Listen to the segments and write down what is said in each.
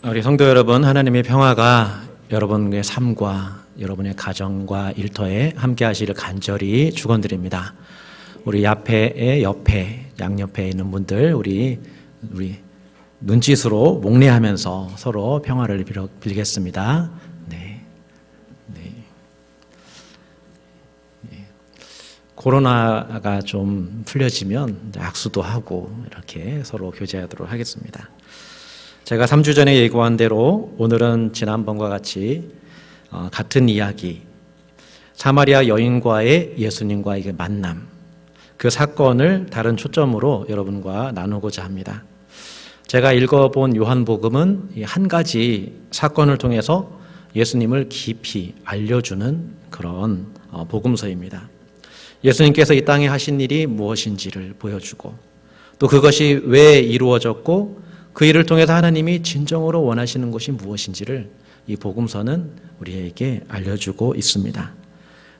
우리 성도 여러분, 하나님의 평화가 여러분의 삶과 여러분의 가정과 일터에 함께 하시기를 간절히 축원드립니다. 우리 옆에 양옆에 있는 분들 우리 눈짓으로 목례하면서 서로 평화를 빌겠습니다. 네. 코로나가 좀 풀려지면 악수도 하고 이렇게 서로 교제하도록 하겠습니다. 제가 3주 전에 예고한 대로 오늘은 지난번과 같이 같은 이야기, 사마리아 여인과의 예수님과의 만남, 그 사건을 다른 초점으로 여러분과 나누고자 합니다. 제가 읽어본 요한복음은 한 가지 사건을 통해서 예수님을 깊이 알려주는 그런 복음서입니다. 예수님께서 이 땅에 하신 일이 무엇인지를 보여주고 또 그것이 왜 이루어졌고 그 일을 통해서 하나님이 진정으로 원하시는 것이 무엇인지를 이 복음서는 우리에게 알려주고 있습니다.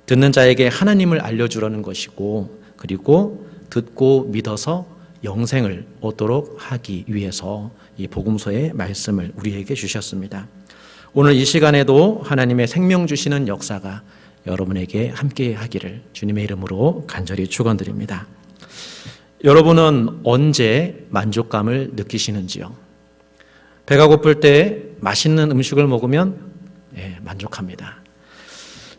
듣는 자에게 하나님을 알려주려는 것이고 그리고 듣고 믿어서 영생을 얻도록 하기 위해서 이 복음서의 말씀을 우리에게 주셨습니다. 오늘 이 시간에도 하나님의 생명 주시는 역사가 여러분에게 함께 하기를 주님의 이름으로 간절히 축원드립니다. 여러분은 언제 만족감을 느끼시는지요? 배가 고플 때 맛있는 음식을 먹으면 만족합니다.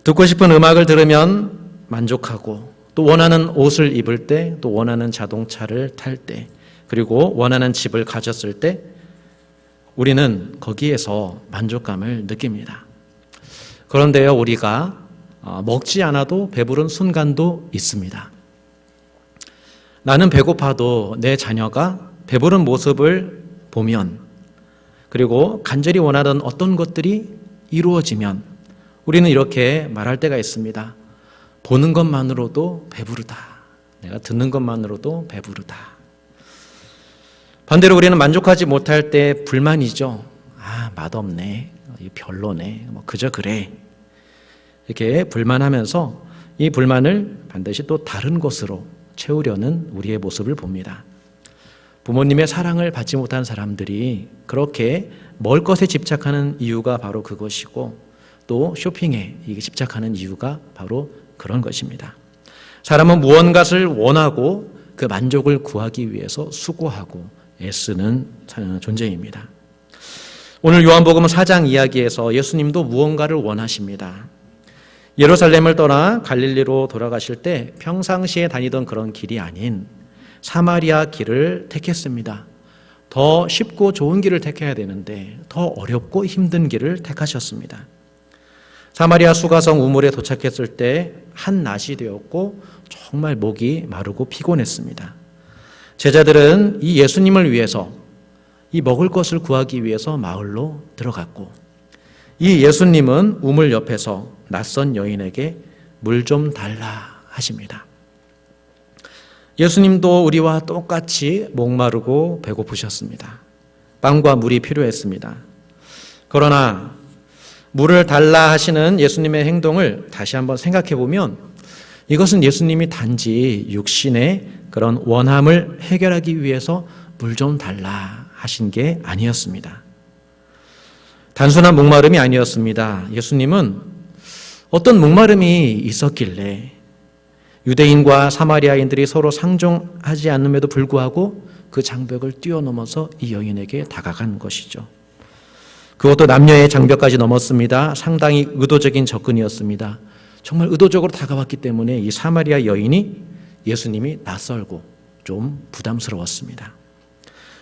듣고 싶은 음악을 들으면 만족하고 또 원하는 옷을 입을 때, 또 원하는 자동차를 탈 때, 그리고 원하는 집을 가졌을 때 우리는 거기에서 만족감을 느낍니다. 그런데요, 우리가 먹지 않아도 배부른 순간도 있습니다. 나는 배고파도 내 자녀가 배부른 모습을 보면 그리고 간절히 원하던 어떤 것들이 이루어지면 우리는 이렇게 말할 때가 있습니다. 보는 것만으로도 배부르다. 내가 듣는 것만으로도 배부르다. 반대로 우리는 만족하지 못할 때 불만이죠. 맛없네. 별로네. 그저 그래. 이렇게 불만하면서 이 불만을 반드시 또 다른 것으로 채우려는 우리의 모습을 봅니다. 부모님의 사랑을 받지 못한 사람들이 그렇게 먹을 것에 집착하는 이유가 바로 그것이고 또 쇼핑에 집착하는 이유가 바로 그런 것입니다. 사람은 무언가를 원하고 그 만족을 구하기 위해서 수고하고 애쓰는 존재입니다. 오늘 요한복음 4장 이야기에서 예수님도 무언가를 원하십니다. 예루살렘을 떠나 갈릴리로 돌아가실 때 평상시에 다니던 그런 길이 아닌 사마리아 길을 택했습니다. 더 쉽고 좋은 길을 택해야 되는데 더 어렵고 힘든 길을 택하셨습니다. 사마리아 수가성 우물에 도착했을 때 한낮이 되었고 정말 목이 마르고 피곤했습니다. 제자들은 이 예수님을 위해서 이 먹을 것을 구하기 위해서 마을로 들어갔고 이 예수님은 우물 옆에서 낯선 여인에게 물 좀 달라 하십니다. 예수님도 우리와 똑같이 목마르고 배고프셨습니다. 빵과 물이 필요했습니다. 그러나 물을 달라 하시는 예수님의 행동을 다시 한번 생각해 보면 이것은 예수님이 단지 육신의 그런 원함을 해결하기 위해서 물 좀 달라 하신 게 아니었습니다. 단순한 목마름이 아니었습니다. 예수님은 어떤 목마름이 있었길래 유대인과 사마리아인들이 서로 상종하지 않음에도 불구하고 그 장벽을 뛰어넘어서 이 여인에게 다가간 것이죠. 그것도 남녀의 장벽까지 넘었습니다. 상당히 의도적인 접근이었습니다. 정말 의도적으로 다가왔기 때문에 이 사마리아 여인이 예수님이 낯설고 좀 부담스러웠습니다.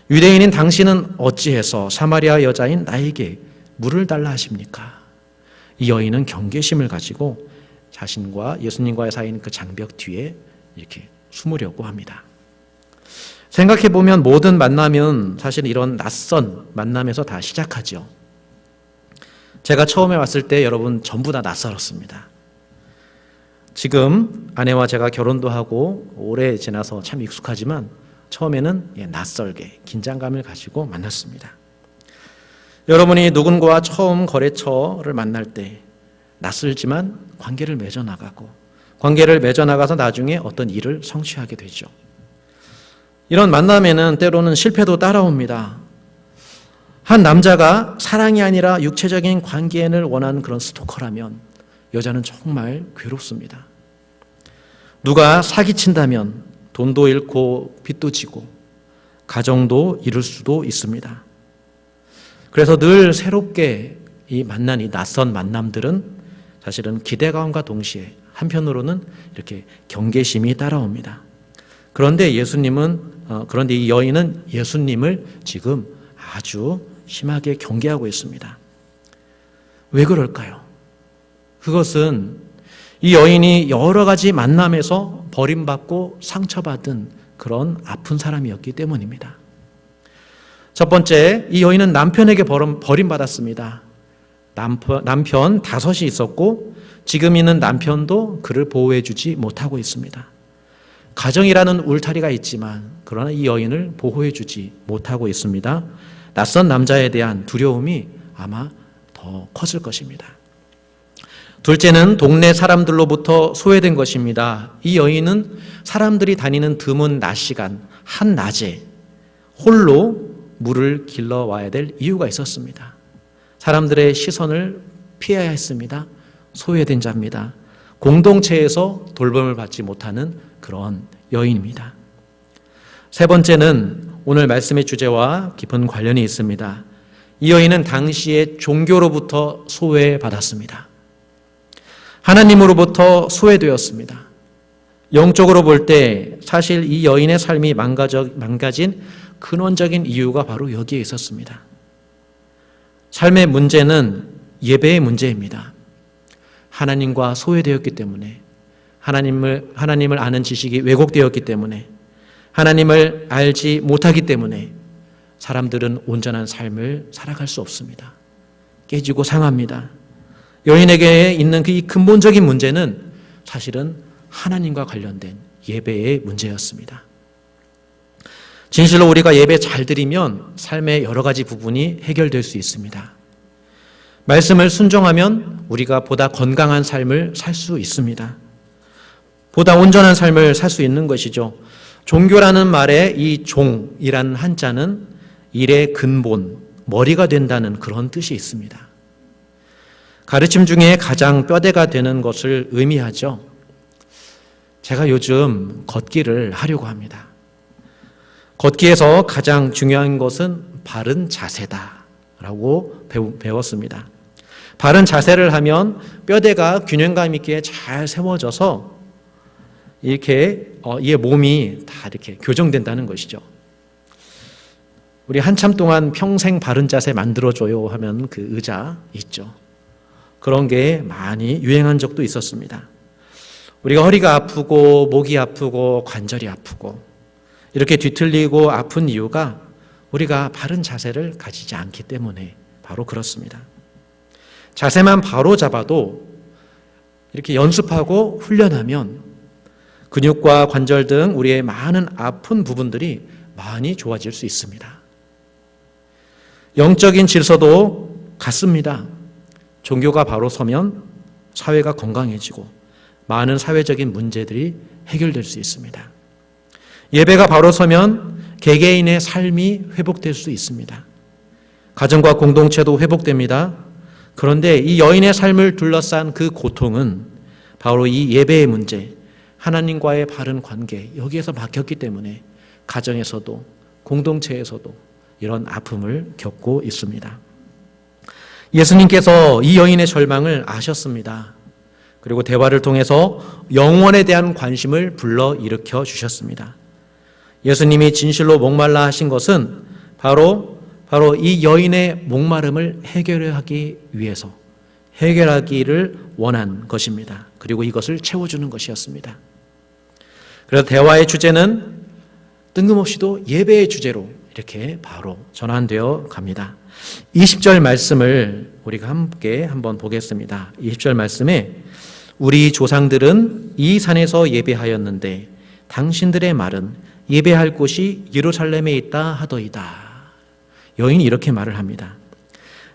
유대인인 당신은 어찌해서 사마리아 여자인 나에게 물을 달라 하십니까? 이 여인은 경계심을 가지고 자신과 예수님과의 사이인 그 장벽 뒤에 이렇게 숨으려고 합니다. 생각해보면 모든 만남은 사실 이런 낯선 만남에서 다 시작하죠. 제가 처음에 왔을 때 여러분 전부 다 낯설었습니다. 지금 아내와 제가 결혼도 하고 오래 지나서 참 익숙하지만 처음에는 낯설게 긴장감을 가지고 만났습니다. 여러분이 누군가와 처음 거래처를 만날 때 낯설지만 관계를 맺어나가고 관계를 맺어나가서 나중에 어떤 일을 성취하게 되죠. 이런 만남에는 때로는 실패도 따라옵니다. 한 남자가 사랑이 아니라 육체적인 관계를 원하는 그런 스토커라면 여자는 정말 괴롭습니다. 누가 사기친다면 돈도 잃고 빚도 지고 가정도 잃을 수도 있습니다. 그래서 늘 새롭게 이 낯선 만남들은 사실은 기대감과 동시에 한편으로는 이렇게 경계심이 따라옵니다. 그런데 그런데 이 여인은 예수님을 지금 아주 심하게 경계하고 있습니다. 왜 그럴까요? 그것은 이 여인이 여러 가지 만남에서 버림받고 상처받은 그런 아픈 사람이었기 때문입니다. 첫 번째, 이 여인은 남편에게 버림받았습니다. 남편 5이 있었고 지금 있는 남편도 그를 보호해주지 못하고 있습니다. 가정이라는 울타리가 있지만 그러나 이 여인을 보호해주지 못하고 있습니다. 낯선 남자에 대한 두려움이 아마 더 컸을 것입니다. 둘째는 동네 사람들로부터 소외된 것입니다. 이 여인은 사람들이 다니는 드문 낮 시간, 한낮에 홀로 물을 길러와야 될 이유가 있었습니다. 사람들의 시선을 피해야 했습니다. 소외된 자입니다. 공동체에서 돌봄을 받지 못하는 그런 여인입니다. 세 번째는 오늘 말씀의 주제와 깊은 관련이 있습니다. 이 여인은 당시의 종교로부터 소외받았습니다. 하나님으로부터 소외되었습니다. 영적으로 볼 때 사실 이 여인의 삶이 망가진 근원적인 이유가 바로 여기에 있었습니다. 삶의 문제는 예배의 문제입니다. 하나님과 소외되었기 때문에, 하나님을 아는 지식이 왜곡되었기 때문에, 하나님을 알지 못하기 때문에 사람들은 온전한 삶을 살아갈 수 없습니다. 깨지고 상합니다. 여인에게 있는 그 이 근본적인 문제는 사실은 하나님과 관련된 예배의 문제였습니다. 진실로 우리가 예배 잘 드리면 삶의 여러 가지 부분이 해결될 수 있습니다. 말씀을 순종하면 우리가 보다 건강한 삶을 살 수 있습니다. 보다 온전한 삶을 살 수 있는 것이죠. 종교라는 말의 이 종이라는 한자는 일의 근본, 머리가 된다는 그런 뜻이 있습니다. 가르침 중에 가장 뼈대가 되는 것을 의미하죠. 제가 요즘 걷기를 하려고 합니다. 걷기에서 가장 중요한 것은 바른 자세다라고 배웠습니다. 바른 자세를 하면 뼈대가 균형감 있게 잘 세워져서 이렇게 이 몸이 다 이렇게 교정된다는 것이죠. 우리 한참 동안 평생 바른 자세 만들어줘요 하면 그 의자 있죠. 그런 게 많이 유행한 적도 있었습니다. 우리가 허리가 아프고 목이 아프고 관절이 아프고 이렇게 뒤틀리고 아픈 이유가 우리가 바른 자세를 가지지 않기 때문에 바로 그렇습니다. 자세만 바로 잡아도 이렇게 연습하고 훈련하면 근육과 관절 등 우리의 많은 아픈 부분들이 많이 좋아질 수 있습니다. 영적인 질서도 같습니다. 종교가 바로 서면 사회가 건강해지고 많은 사회적인 문제들이 해결될 수 있습니다. 예배가 바로 서면 개개인의 삶이 회복될 수 있습니다. 가정과 공동체도 회복됩니다. 그런데 이 여인의 삶을 둘러싼 그 고통은 바로 이 예배의 문제, 하나님과의 바른 관계, 여기에서 막혔기 때문에 가정에서도 공동체에서도 이런 아픔을 겪고 있습니다. 예수님께서 이 여인의 절망을 아셨습니다. 그리고 대화를 통해서 영혼에 대한 관심을 불러일으켜 주셨습니다. 예수님이 진실로 목말라 하신 것은 바로 이 여인의 목마름을 해결하기 위해서 해결하기를 원한 것입니다. 그리고 이것을 채워주는 것이었습니다. 그래서 대화의 주제는 뜬금없이도 예배의 주제로 이렇게 바로 전환되어 갑니다. 20절 말씀을 우리가 함께 한번 보겠습니다. 20절 말씀에 우리 조상들은 이 산에서 예배하였는데 당신들의 말은 예배할 곳이 예루살렘에 있다 하더이다. 여인이 이렇게 말을 합니다.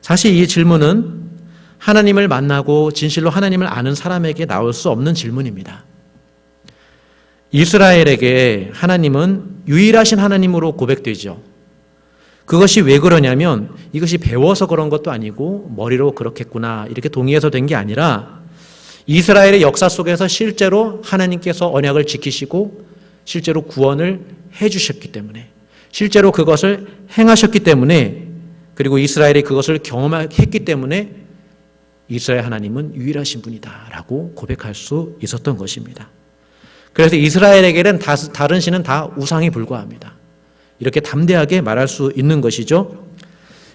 사실 이 질문은 하나님을 만나고 진실로 하나님을 아는 사람에게 나올 수 없는 질문입니다. 이스라엘에게 하나님은 유일하신 하나님으로 고백되죠. 그것이 왜 그러냐면 이것이 배워서 그런 것도 아니고 머리로 그렇겠구나 이렇게 동의해서 된 게 아니라 이스라엘의 역사 속에서 실제로 하나님께서 언약을 지키시고 실제로 구원을 해주셨기 때문에, 실제로 그것을 행하셨기 때문에, 그리고 이스라엘이 그것을 경험했기 때문에 이스라엘 하나님은 유일하신 분이다라고 고백할 수 있었던 것입니다. 그래서 이스라엘에게는 다른 신은 다 우상에 불과합니다. 이렇게 담대하게 말할 수 있는 것이죠.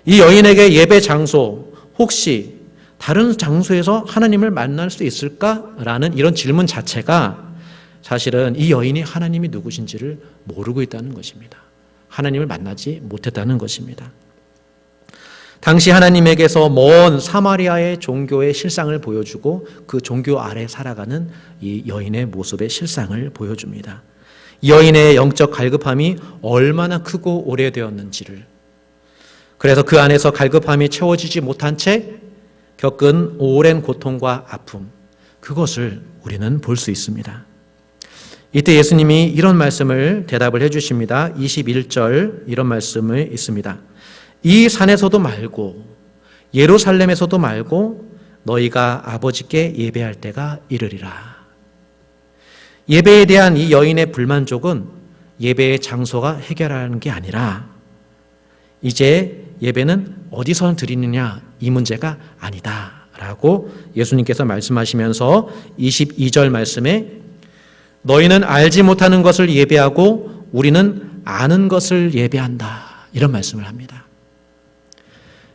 이 여인에게 예배 장소, 혹시 다른 장소에서 하나님을 만날 수 있을까라는 이런 질문 자체가 사실은 이 여인이 하나님이 누구신지를 모르고 있다는 것입니다. 하나님을 만나지 못했다는 것입니다. 당시 하나님에게서 먼 사마리아의 종교의 실상을 보여주고 그 종교 아래 살아가는 이 여인의 모습의 실상을 보여줍니다. 이 여인의 영적 갈급함이 얼마나 크고 오래되었는지를, 그래서 그 안에서 갈급함이 채워지지 못한 채 겪은 오랜 고통과 아픔, 그것을 우리는 볼 수 있습니다. 이때 예수님이 이런 말씀을 대답을 해주십니다. 21절 이런 말씀이 있습니다. 이 산에서도 말고 예루살렘에서도 말고 너희가 아버지께 예배할 때가 이르리라. 예배에 대한 이 여인의 불만족은 예배의 장소가 해결하는 게 아니라 이제 예배는 어디서 드리느냐 이 문제가 아니다 라고 예수님께서 말씀하시면서 22절 말씀에 너희는 알지 못하는 것을 예배하고 우리는 아는 것을 예배한다 이런 말씀을 합니다.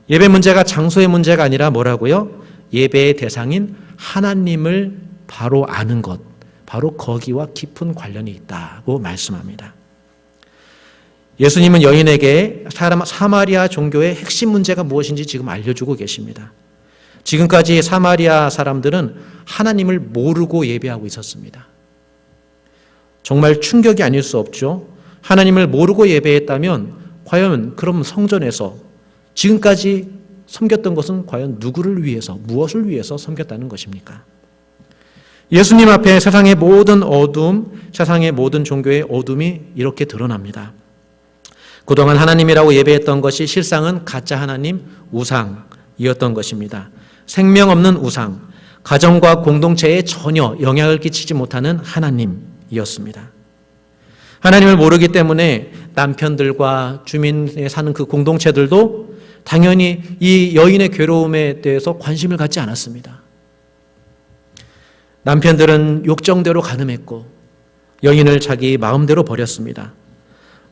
예배 문제가 장소의 문제가 아니라 뭐라고요? 예배의 대상인 하나님을 바로 아는 것, 바로 거기와 깊은 관련이 있다고 말씀합니다. 예수님은 여인에게 사마리아 종교의 핵심 문제가 무엇인지 지금 알려주고 계십니다. 지금까지 사마리아 사람들은 하나님을 모르고 예배하고 있었습니다. 정말 충격이 아닐 수 없죠. 하나님을 모르고 예배했다면 과연 그럼 성전에서 지금까지 섬겼던 것은 과연 누구를 위해서, 무엇을 위해서 섬겼다는 것입니까? 예수님 앞에 세상의 모든 어둠, 세상의 모든 종교의 어둠이 이렇게 드러납니다. 그동안 하나님이라고 예배했던 것이 실상은 가짜 하나님, 우상이었던 것입니다. 생명 없는 우상, 가정과 공동체에 전혀 영향을 끼치지 못하는 하나님이었습니다. 하나님을 모르기 때문에 남편들과 주민에 사는 그 공동체들도 당연히 이 여인의 괴로움에 대해서 관심을 갖지 않았습니다. 남편들은 욕정대로 가늠했고 여인을 자기 마음대로 버렸습니다.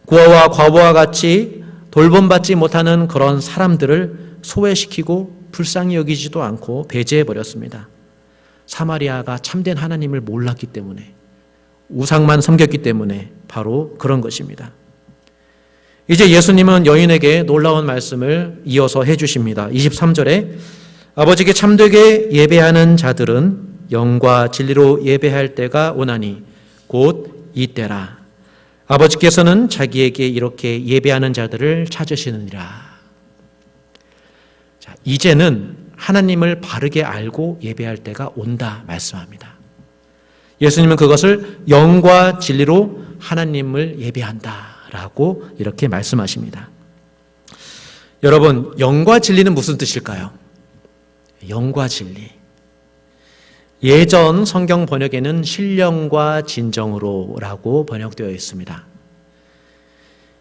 고아와 과부와 같이 돌봄받지 못하는 그런 사람들을 소외시키고 불쌍히 여기지도 않고 배제해버렸습니다. 사마리아가 참된 하나님을 몰랐기 때문에, 우상만 섬겼기 때문에 바로 그런 것입니다. 이제 예수님은 여인에게 놀라운 말씀을 이어서 해주십니다. 23절에 아버지께 참되게 예배하는 자들은 영과 진리로 예배할 때가 오나니 곧 이때라. 아버지께서는 자기에게 이렇게 예배하는 자들을 찾으시느니라. 자, 이제는 하나님을 바르게 알고 예배할 때가 온다 말씀합니다. 예수님은 그것을 영과 진리로 하나님을 예배한다라고 이렇게 말씀하십니다. 여러분, 영과 진리는 무슨 뜻일까요? 영과 진리. 예전 성경 번역에는 신령과 진정으로라고 번역되어 있습니다.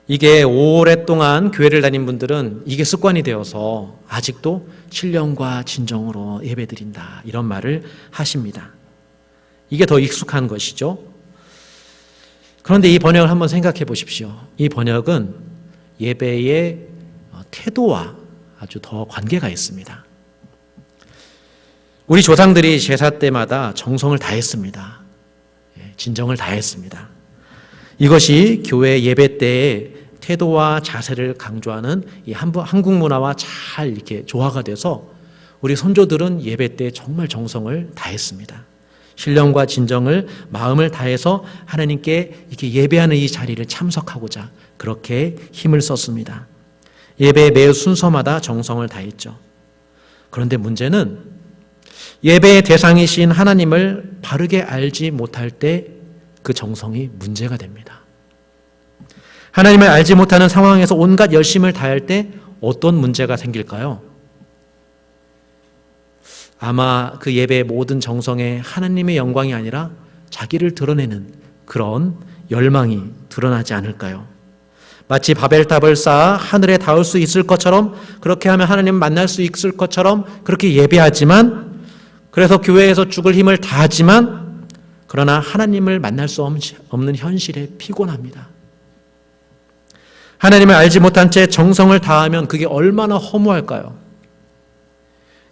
이게 오랫동안 교회를 다닌 분들은 이게 습관이 되어서 아직도 신령과 진정으로 예배드린다 이런 말을 하십니다. 이게 더 익숙한 것이죠. 그런데 이 번역을 한번 생각해 보십시오. 이 번역은 예배의 태도와 아주 더 관계가 있습니다. 우리 조상들이 제사 때마다 정성을 다했습니다. 진정을 다했습니다. 이것이 교회 예배 때의 태도와 자세를 강조하는 이 한국 문화와 잘 이렇게 조화가 돼서 우리 선조들은 예배 때 정말 정성을 다했습니다. 신령과 진정을 마음을 다해서 하나님께 이렇게 예배하는 이 자리를 참석하고자 그렇게 힘을 썼습니다. 예배의 매 순서마다 정성을 다했죠. 그런데 문제는 예배의 대상이신 하나님을 바르게 알지 못할 때 그 정성이 문제가 됩니다. 하나님을 알지 못하는 상황에서 온갖 열심을 다할 때 어떤 문제가 생길까요? 아마 그 예배의 모든 정성에 하나님의 영광이 아니라 자기를 드러내는 그런 열망이 드러나지 않을까요? 마치 바벨탑을 쌓아 하늘에 닿을 수 있을 것처럼, 그렇게 하면 하나님을 만날 수 있을 것처럼 그렇게 예배하지만, 그래서 교회에서 죽을 힘을 다하지만, 그러나 하나님을 만날 수 없는 현실에 피곤합니다. 하나님을 알지 못한 채 정성을 다하면 그게 얼마나 허무할까요?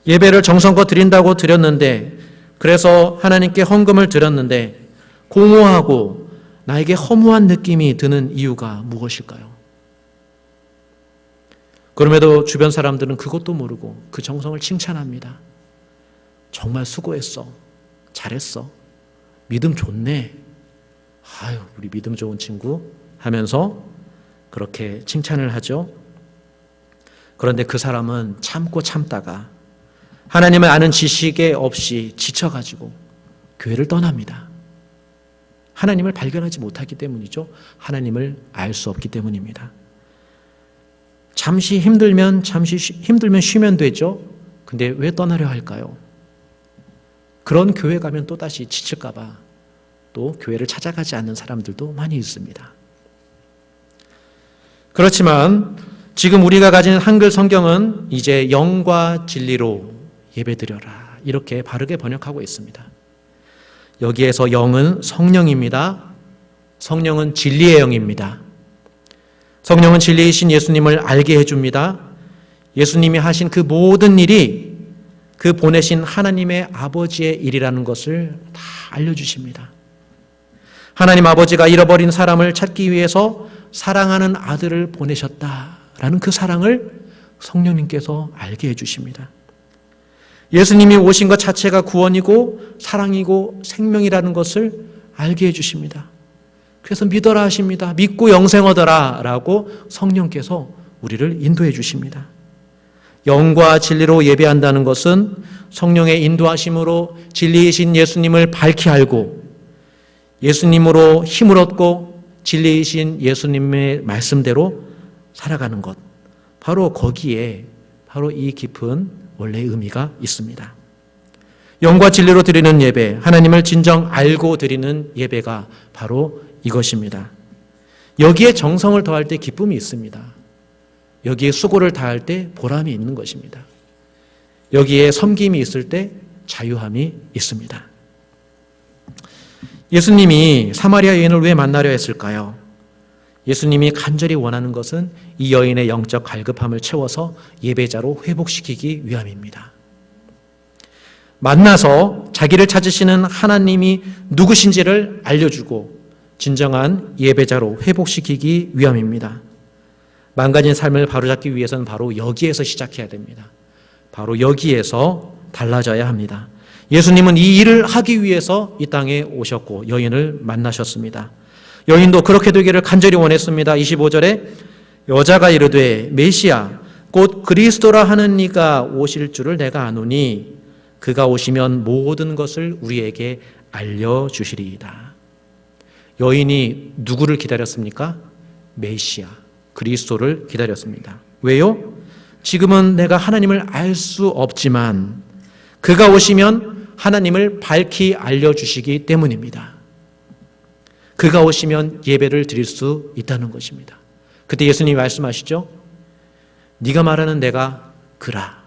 예배를 정성껏 드린다고 드렸는데, 그래서 하나님께 헌금을 드렸는데 공허하고 나에게 허무한 느낌이 드는 이유가 무엇일까요? 그럼에도 주변 사람들은 그것도 모르고 그 정성을 칭찬합니다. 정말 수고했어. 잘했어. 믿음 좋네. 아유, 우리 믿음 좋은 친구 하면서 그렇게 칭찬을 하죠. 그런데 그 사람은 참고 참다가 하나님을 아는 지식에 없이 지쳐가지고 교회를 떠납니다. 하나님을 발견하지 못하기 때문이죠. 하나님을 알 수 없기 때문입니다. 잠시 힘들면 쉬면 되죠. 근데 왜 떠나려 할까요? 그런 교회 가면 또다시 지칠까 봐 또 교회를 찾아가지 않는 사람들도 많이 있습니다. 그렇지만 지금 우리가 가진 한글 성경은 이제 영과 진리로 예배드려라 이렇게 바르게 번역하고 있습니다. 여기에서 영은 성령입니다. 성령은 진리의 영입니다. 성령은 진리이신 예수님을 알게 해줍니다. 예수님이 하신 그 모든 일이 그 보내신 하나님의 아버지의 일이라는 것을 다 알려주십니다. 하나님 아버지가 잃어버린 사람을 찾기 위해서 사랑하는 아들을 보내셨다라는 그 사랑을 성령님께서 알게 해주십니다. 예수님이 오신 것 자체가 구원이고 사랑이고 생명이라는 것을 알게 해주십니다. 그래서 믿어라 하십니다. 믿고 영생 얻어라 라고 성령께서 우리를 인도해 주십니다. 영과 진리로 예배한다는 것은 성령의 인도하심으로 진리이신 예수님을 밝히 알고 예수님으로 힘을 얻고 진리이신 예수님의 말씀대로 살아가는 것, 바로 거기에 바로 이 깊은 원래 의미가 있습니다. 영과 진리로 드리는 예배, 하나님을 진정 알고 드리는 예배가 바로 이것입니다. 여기에 정성을 더할 때 기쁨이 있습니다. 여기에 수고를 다할 때 보람이 있는 것입니다. 여기에 섬김이 있을 때 자유함이 있습니다. 예수님이 사마리아 여인을 왜 만나려 했을까요? 예수님이 간절히 원하는 것은 이 여인의 영적 갈급함을 채워서 예배자로 회복시키기 위함입니다. 만나서 자기를 찾으시는 하나님이 누구신지를 알려주고 진정한 예배자로 회복시키기 위함입니다. 망가진 삶을 바로잡기 위해서는 바로 여기에서 시작해야 됩니다. 바로 여기에서 달라져야 합니다. 예수님은 이 일을 하기 위해서 이 땅에 오셨고 여인을 만나셨습니다. 여인도 그렇게 되기를 간절히 원했습니다. 25절에 여자가 이르되 메시아 곧 그리스도라 하는 이가 오실 줄을 내가 아노니 그가 오시면 모든 것을 우리에게 알려주시리이다. 여인이 누구를 기다렸습니까? 메시아 그리스도를 기다렸습니다. 왜요? 지금은 내가 하나님을 알 수 없지만 그가 오시면 하나님을 밝히 알려주시기 때문입니다. 그가 오시면 예배를 드릴 수 있다는 것입니다. 그때 예수님이 말씀하시죠. 네가 말하는 내가 그라.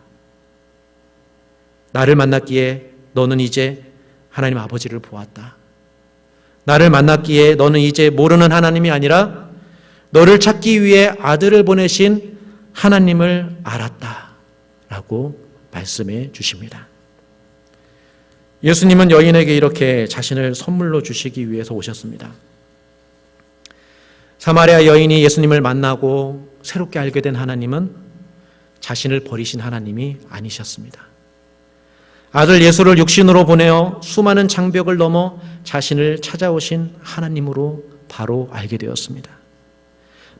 나를 만났기에 너는 이제 하나님 아버지를 보았다. 나를 만났기에 너는 이제 모르는 하나님이 아니라 너를 찾기 위해 아들을 보내신 하나님을 알았다. 라고 말씀해 주십니다. 예수님은 여인에게 이렇게 자신을 선물로 주시기 위해서 오셨습니다. 사마리아 여인이 예수님을 만나고 새롭게 알게 된 하나님은 자신을 버리신 하나님이 아니셨습니다. 아들 예수를 육신으로 보내어 수많은 장벽을 넘어 자신을 찾아오신 하나님으로 바로 알게 되었습니다.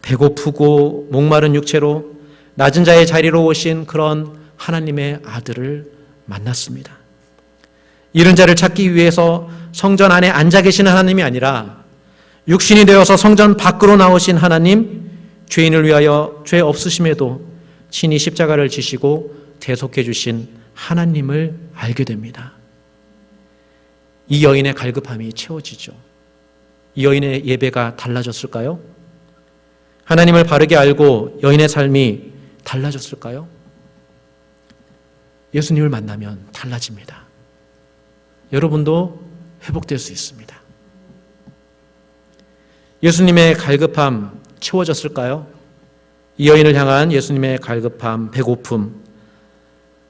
배고프고 목마른 육체로 낮은 자의 자리로 오신 그런 하나님의 아들을 만났습니다. 잃은 자를 찾기 위해서 성전 안에 앉아 계시는 하나님이 아니라 육신이 되어서 성전 밖으로 나오신 하나님, 죄인을 위하여 죄 없으심에도 친히 십자가를 지시고 대속해 주신 하나님을 알게 됩니다. 이 여인의 갈급함이 채워지죠. 이 여인의 예배가 달라졌을까요? 하나님을 바르게 알고 여인의 삶이 달라졌을까요? 예수님을 만나면 달라집니다. 여러분도 회복될 수 있습니다. 예수님의 갈급함 채워졌을까요? 이 여인을 향한 예수님의 갈급함, 배고픔,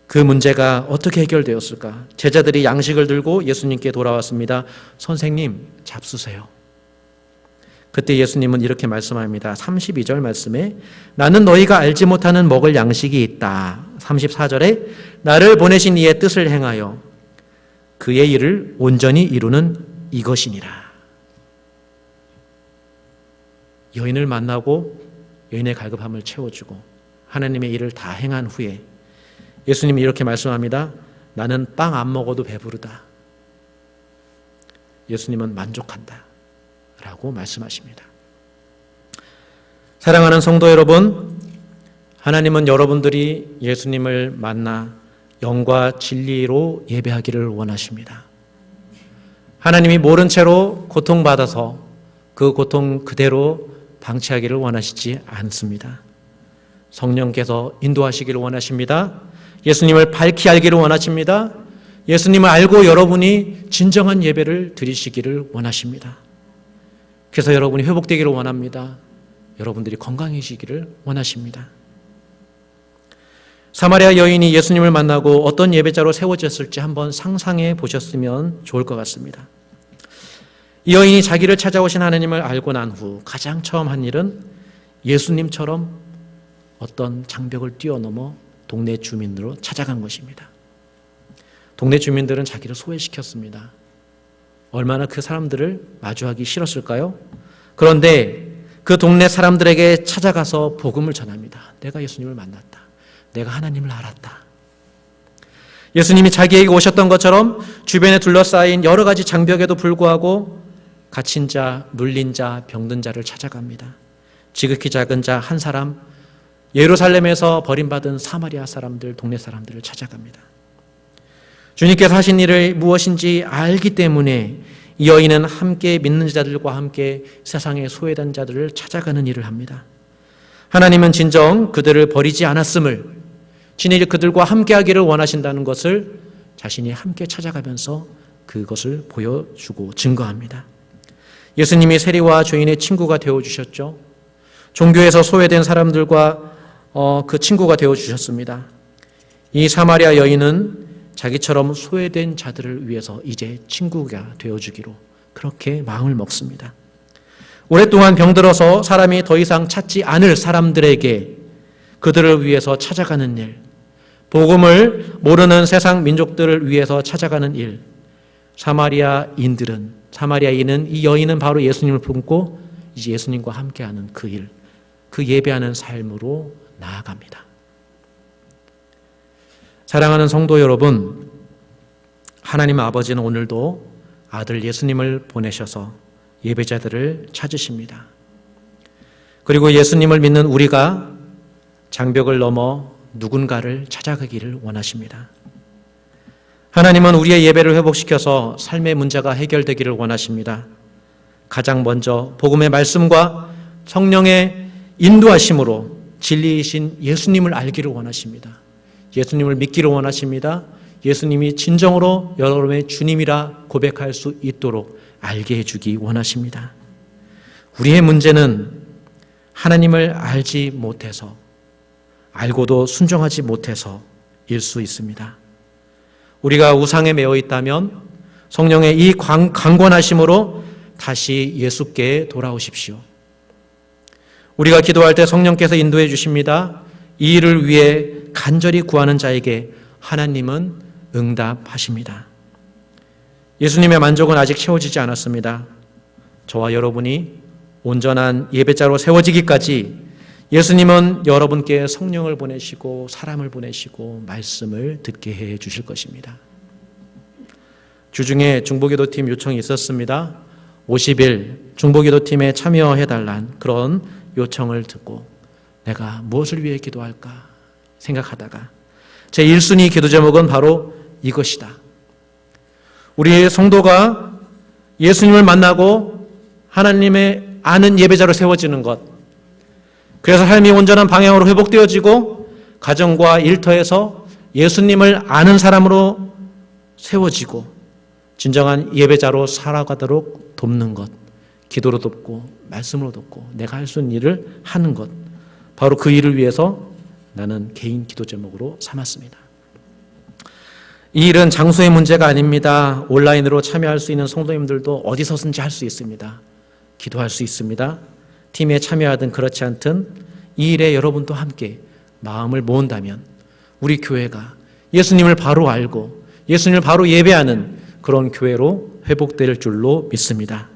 그 문제가 어떻게 해결되었을까? 제자들이 양식을 들고 예수님께 돌아왔습니다. 선생님, 잡수세요. 그때 예수님은 이렇게 말씀합니다. 32절 말씀에 나는 너희가 알지 못하는 먹을 양식이 있다. 34절에 나를 보내신 이의 뜻을 행하여 그의 일을 온전히 이루는 이것이니라. 여인을 만나고 여인의 갈급함을 채워주고 하나님의 일을 다 행한 후에 예수님이 이렇게 말씀합니다. 나는 빵 안 먹어도 배부르다. 예수님은 만족한다 라고 말씀하십니다. 사랑하는 성도 여러분, 하나님은 여러분들이 예수님을 만나 영과 진리로 예배하기를 원하십니다. 하나님이 모른 채로 고통받아서 그 고통 그대로 방치하기를 원하시지 않습니다. 성령께서 인도하시기를 원하십니다. 예수님을 밝히 알기를 원하십니다. 예수님을 알고 여러분이 진정한 예배를 드리시기를 원하십니다. 그래서 여러분이 회복되기를 원합니다. 여러분들이 건강해지기를 원하십니다. 사마리아 여인이 예수님을 만나고 어떤 예배자로 세워졌을지 한번 상상해 보셨으면 좋을 것 같습니다. 이 여인이 자기를 찾아오신 하나님을 알고 난 후 가장 처음 한 일은 예수님처럼 어떤 장벽을 뛰어넘어 동네 주민으로 찾아간 것입니다. 동네 주민들은 자기를 소외시켰습니다. 얼마나 그 사람들을 마주하기 싫었을까요? 그런데 그 동네 사람들에게 찾아가서 복음을 전합니다. 내가 예수님을 만났다. 내가 하나님을 알았다. 예수님이 자기에게 오셨던 것처럼 주변에 둘러싸인 여러 가지 장벽에도 불구하고 갇힌 자, 눌린 자, 병든 자를 찾아갑니다. 지극히 작은 자 한 사람, 예루살렘에서 버림받은 사마리아 사람들, 동네 사람들을 찾아갑니다. 주님께서 하신 일이 무엇인지 알기 때문에 이 여인은 함께 믿는 자들과 함께 세상의 소외된 자들을 찾아가는 일을 합니다. 하나님은 진정 그들을 버리지 않았음을, 진히 그들과 함께 하기를 원하신다는 것을 자신이 함께 찾아가면서 그것을 보여주고 증거합니다. 예수님이 세리와 죄인의 친구가 되어주셨죠. 종교에서 소외된 사람들과 그 친구가 되어주셨습니다. 이 사마리아 여인은 자기처럼 소외된 자들을 위해서 이제 친구가 되어주기로 그렇게 마음을 먹습니다. 오랫동안 병들어서 사람이 더 이상 찾지 않을 사람들에게 그들을 위해서 찾아가는 일, 복음을 모르는 세상 민족들을 위해서 찾아가는 일, 사마리아인은 이 여인은 바로 예수님을 품고 이제 예수님과 함께하는 그 일, 그 예배하는 삶으로 나아갑니다. 사랑하는 성도 여러분, 하나님 아버지는 오늘도 아들 예수님을 보내셔서 예배자들을 찾으십니다. 그리고 예수님을 믿는 우리가 장벽을 넘어 누군가를 찾아가기를 원하십니다. 하나님은 우리의 예배를 회복시켜서 삶의 문제가 해결되기를 원하십니다. 가장 먼저 복음의 말씀과 성령의 인도하심으로 진리이신 예수님을 알기를 원하십니다. 예수님을 믿기를 원하십니다. 예수님이 진정으로 여러분의 주님이라 고백할 수 있도록 알게 해주기 원하십니다. 우리의 문제는 하나님을 알지 못해서, 알고도 순종하지 못해서일 수 있습니다. 우리가 우상에 매여 있다면 성령의 이 강권하심으로 다시 예수께 돌아오십시오. 우리가 기도할 때 성령께서 인도해 주십니다. 이 일을 위해 간절히 구하는 자에게 하나님은 응답하십니다. 예수님의 만족은 아직 채워지지 않았습니다. 저와 여러분이 온전한 예배자로 세워지기까지 예수님은 여러분께 성령을 보내시고 사람을 보내시고 말씀을 듣게 해 주실 것입니다. 주중에 중보기도팀 요청이 있었습니다. 50일 중보기도팀에 참여해달란 그런 요청을 듣고 내가 무엇을 위해 기도할까 생각하다가 제 1순위 기도 제목은 바로 이것이다. 우리 성도가 예수님을 만나고 하나님의 아는 예배자로 세워지는 것, 그래서 삶이 온전한 방향으로 회복되어지고 가정과 일터에서 예수님을 아는 사람으로 세워지고 진정한 예배자로 살아가도록 돕는 것, 기도로 돕고 말씀으로 돕고 내가 할 수 있는 일을 하는 것, 바로 그 일을 위해서 나는 개인 기도 제목으로 삼았습니다. 이 일은 장소의 문제가 아닙니다. 온라인으로 참여할 수 있는 성도님들도 어디서든지 할 수 있습니다. 기도할 수 있습니다. 팀에 참여하든 그렇지 않든 이 일에 여러분도 함께 마음을 모은다면 우리 교회가 예수님을 바로 알고 예수님을 바로 예배하는 그런 교회로 회복될 줄로 믿습니다.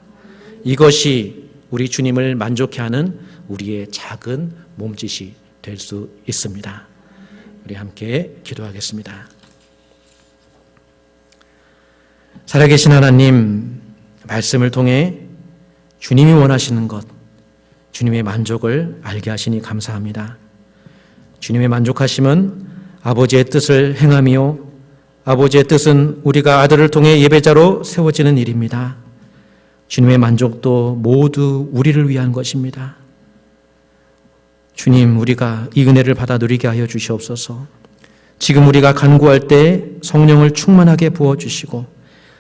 이것이 우리 주님을 만족해 하는 우리의 작은 몸짓이 될 수 있습니다. 우리 함께 기도하겠습니다. 살아계신 하나님, 말씀을 통해 주님이 원하시는 것, 주님의 만족을 알게 하시니 감사합니다. 주님의 만족하심은 아버지의 뜻을 행하며 아버지의 뜻은 우리가 아들을 통해 예배자로 세워지는 일입니다. 주님의 만족도 모두 우리를 위한 것입니다. 주님, 우리가 이 은혜를 받아 누리게 하여 주시옵소서. 지금 우리가 간구할 때 성령을 충만하게 부어주시고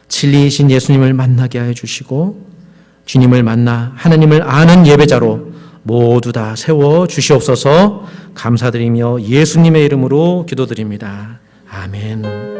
진리이신 예수님을 만나게 하여 주시고 주님을 만나 하나님을 아는 예배자로 모두 다 세워 주시옵소서. 감사드리며 예수님의 이름으로 기도드립니다. 아멘.